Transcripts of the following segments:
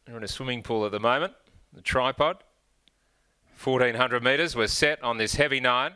They're in a swimming pool at the moment. The tripod. 1,400 metres. We're set on this heavy 9.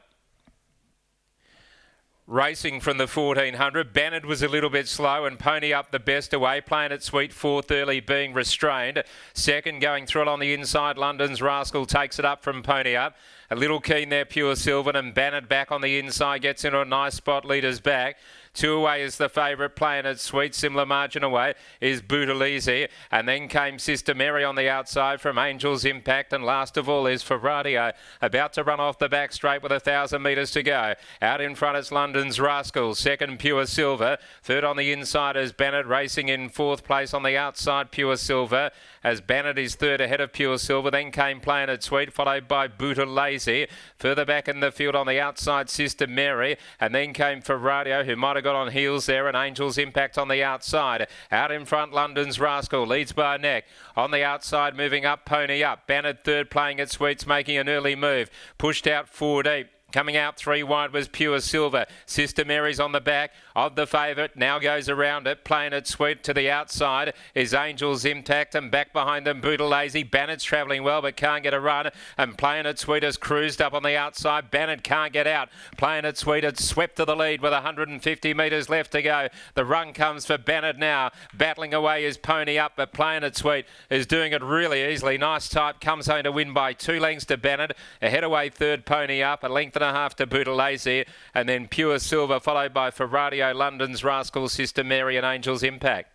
Racing from the 1,400. Bannard was a little bit slow and Pony Up the best away. Playing it sweet, 4th early, being restrained. Second going through it on the inside. London's Rascal takes it up from Pony Up. A little keen there, Pure Silver, and Bannard back on the inside. Gets into a nice spot, leaders back. 2 away is the favourite, Playing It Sweet. Similar margin away is Bootaleezy. And then came Sister Mary on the outside from Angel's Impact. And last of all is Ferrario, about to run off the back straight with 1,000 metres to go. Out in front is London's Rascal. Second, Pure Silver. Third on the inside is Bannard, racing in 4th place on the outside, Pure Silver. As Bannard is third ahead of Pure Silver. Then came Playing It Sweet, followed by Bootaleezy. Further back in the field on the outside, Sister Mary. And then came Ferrario, who might have got on heels there, and Angel's Impact on the outside. Out in front, London's Rascal leads by a neck. On the outside, moving up, Pony Up. Bannard third, Playing It Sweet's making an early move. Pushed out 4 deep. Coming out 3 wide was Pure Silver. Sister Mary's on the back of the favourite. Now goes around it. Playing It Sweet to the outside is Angel's Impact, and back behind them Bootaleezy. Bannard's travelling well but can't get a run, and Playing It Sweet has cruised up on the outside. Bannard can't get out. Playing It Sweet had swept to the lead with 150 metres left to go. The run comes for Bannard now. Battling away is Pony Up, but Playing It Sweet is doing it really easily. Nice type, comes home to win by 2 lengths to Bannard. Ahead away third, Pony Up. A length and a half to Bootaleezy, and then Pure Silver followed by Ferrario, London's Rascal, Sister Mary and Angel's Impact.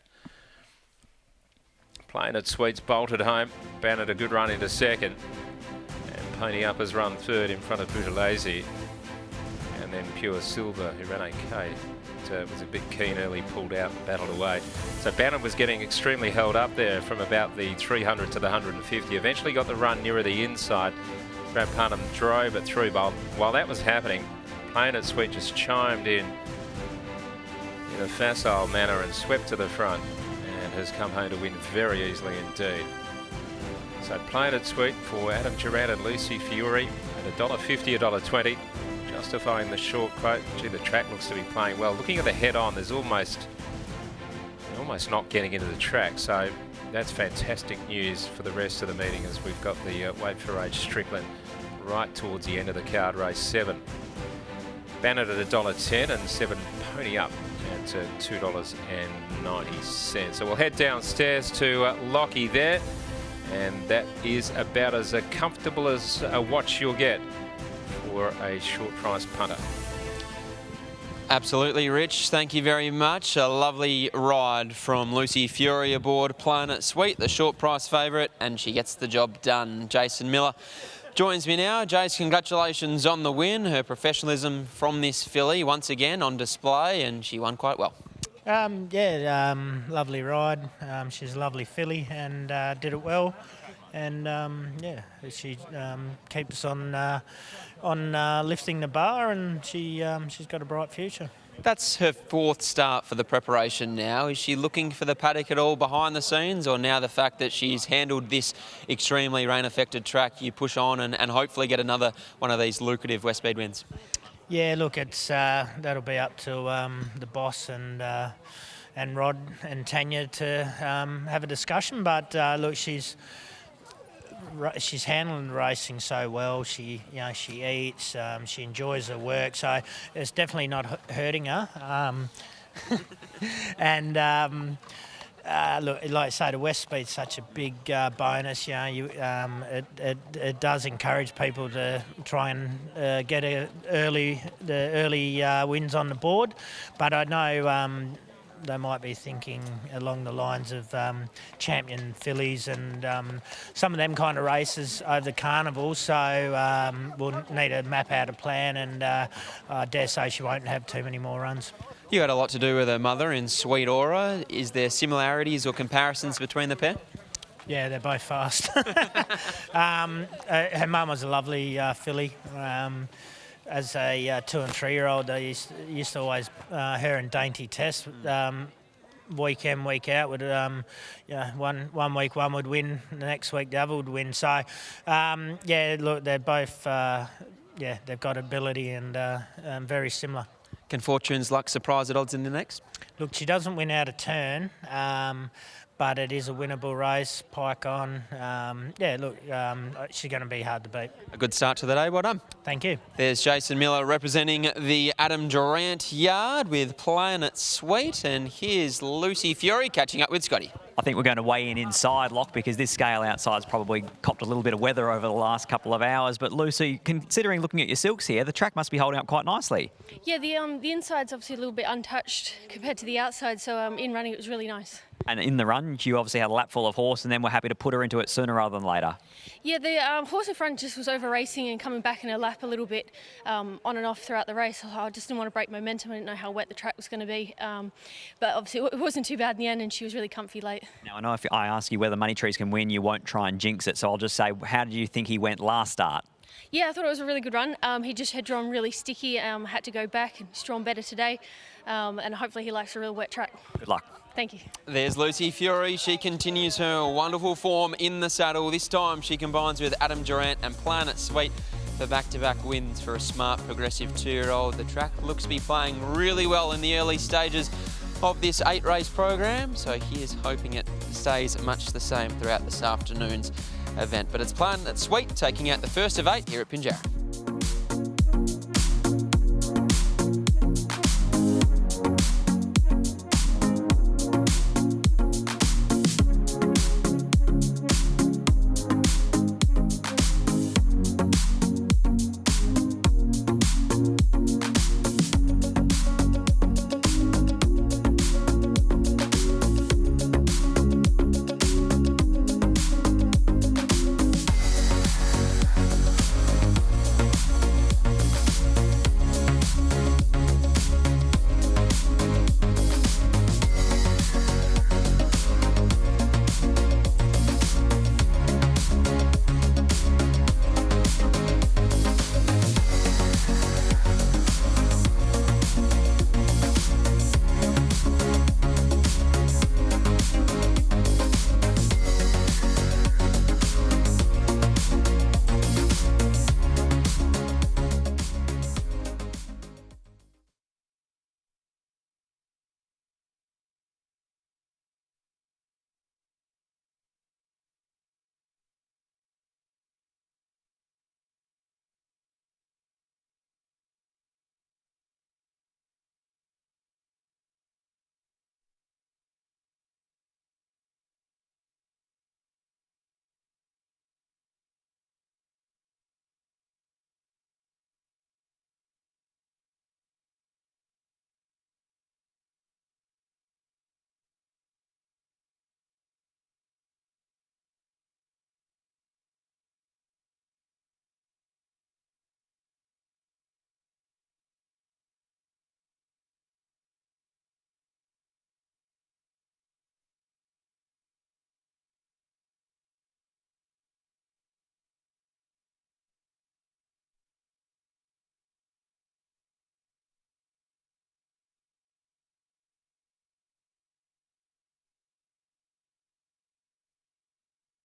Playing It Sweet's bolted home. Bannard a good run into second, and Pony Up has run third in front of Bootaleezy, and then Pure Silver, who ran okay. Was a bit keen early, pulled out and battled away. So Bannard was getting extremely held up there from about the 300 to the 150. Eventually got the run nearer the inside. Brad Parnham drove it through, but while that was happening, Playing It Sweet just chimed in a facile manner and swept to the front and has come home to win very easily indeed. So Playing It Sweet for Adam Durant and Lucy Fiore at $1.50, $1.20, justifying the short quote. Gee, the track looks to be playing well. Looking at the head-on, there's almost not getting into the track, so that's fantastic news for the rest of the meeting, as we've got the Wait for Age Strickland right towards the end of the card, race 7. Bannard at $1.10 and 7 Pony Up at $2.90. So we'll head downstairs to Lockie there, and that is about as comfortable as a watch you'll get for a short price punter. Absolutely, Rich. Thank you very much. A lovely ride from Lucy Fury aboard Playing It Sweet, the short price favourite, and she gets the job done. Jason Miller joins me now. Jace, congratulations on the win. Her professionalism from this filly once again on display, and she won quite well. Lovely ride. She's a lovely filly and did it well. And she keeps on lifting the bar, and she's got a bright future. That's her 4th start for the preparation now. Is she looking for the paddock at all behind the scenes, or now the fact that she's handled this extremely rain-affected track, you push on and hopefully get another one of these lucrative West Speed wins? Yeah, look, it's that'll be up to the boss and Rod and Tanya to have a discussion. But look, she's handling racing so well. She eats, she enjoys her work, so it's definitely not hurting her. Look, like I say, the West Speed's such a big bonus. It does encourage people to try and get the early wins on the board. But I know they might be thinking along the lines of champion fillies and some of them kind of races over the carnival. So we'll need to map out a plan, and I dare say she won't have too many more runs. You had a lot to do with her mother in Sweet Aura. Is there similarities or comparisons between the pair? Yeah, they're both fast. Her mum was a lovely filly. As a 2 and 3 year old, they used to always her and Dainty Test week in, week out. Would one week one would win, the next week the other would win. So look, they're both they've got ability and very similar. Can Fortune's Luck surprise at odds in the next? Look, she doesn't win out of turn, but it is a winnable race. Pike on. Yeah, look, she's going to be hard to beat. A good start to the day. Well done. Thank you. There's Jason Miller representing the Adam Durant yard with Playing It Sweet, and here's Lucy Fury catching up with Scotty. I think we're going to weigh in inside, Lock, because this scale outside's probably copped a little bit of weather over the last couple of hours. But Lucy, considering looking at your silks here, the track must be holding up quite nicely. Yeah, the inside's obviously a little bit untouched compared to the outside, so in running it was really nice. And in the run, you obviously had a lap full of horse and then were happy to put her into it sooner rather than later. Yeah, the horse in front just was over racing and coming back in her lap a little bit on and off throughout the race. I just didn't want to break momentum. I didn't know how wet the track was going to be. But obviously it wasn't too bad in the end, and she was really comfy late. Now, I know if I ask you whether Money Trees can win, you won't try and jinx it. So I'll just say, how did you think he went last start? Yeah, I thought it was a really good run. He just had drawn really sticky, had to go back, and he's drawn better today. And hopefully he likes a real wet track. Good luck. Thank you. There's Lucy Fury. She continues her wonderful form in the saddle. This time she combines with Adam Durant and Playing It Sweet for back-to-back wins for a smart, progressive 2-year-old. The track looks to be playing really well in the early stages of this 8-race program, so here's hoping it stays much the same throughout this afternoon's event. But it's Playing It Sweet taking out the first of 8 here at Pinjarra.